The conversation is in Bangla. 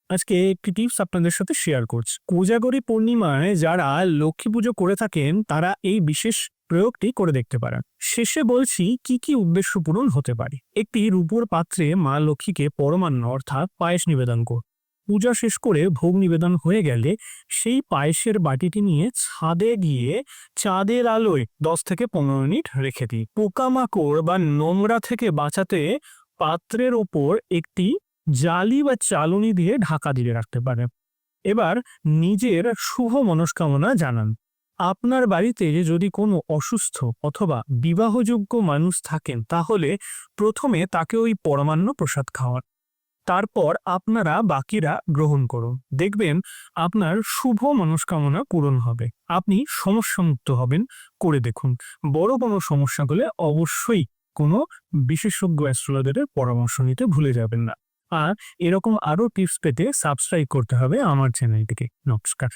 আজকে একটি টিপস আপনাদের সাথে শেয়ার করছি। কোজাগরী পূর্ণিমায় যারা লক্ষ্মী পুজো করে থাকেন তারা এই বিশেষ প্রয়োগটি করে দেখতে পারেন। শেষে বলছি কি কি উদ্দেশ্য পূরণ হতে পারে। একটি রূপোর পাত্রে মা লক্ষ্মীকে পরমান্ন অর্থাৎ পায়েস নিবেদন করুন। পূজা শেষ করে ভোগ নিবেদন হয়ে গেলে সেই পায়েসের বাটিটি নিয়ে ছাদে গিয়ে চাঁদের আলোয় 10 থেকে 15 মিনিট রেখে দিই। পোকামাকড় বা নোংরা থেকে বাঁচাতে পাত্রের ওপর একটি জালি বা চালনি দিয়ে ঢাকা দিয়ে রাখতে পারেন। এবার নিজের শুভ মনস্কামনা জানান। আপনার বাড়িতে যদি কোনো অসুস্থ অথবা বিবাহযোগ্য মানুষ থাকেন তাহলে প্রথমে তাকে ওই পরমান্ন প্রসাদ খাওয়ান, তারপর আপনারা বাকিরা গ্রহণ করুন। দেখবেন আপনার শুভ মনস্কামনা পূরণ হবে, আপনি সমস্যামুক্ত হবেন। করে দেখুন। বড় কোনো সমস্যা হলে অবশ্যই কোনো বিশেষজ্ঞ অ্যাস্ট্রোলজারের পরামর্শ নিতে ভুলে যাবেন না। আর এরকম আরো টিপস পেতে সাবস্ক্রাইব করতে হবে আমার চ্যানেলটিকে। নমস্কার।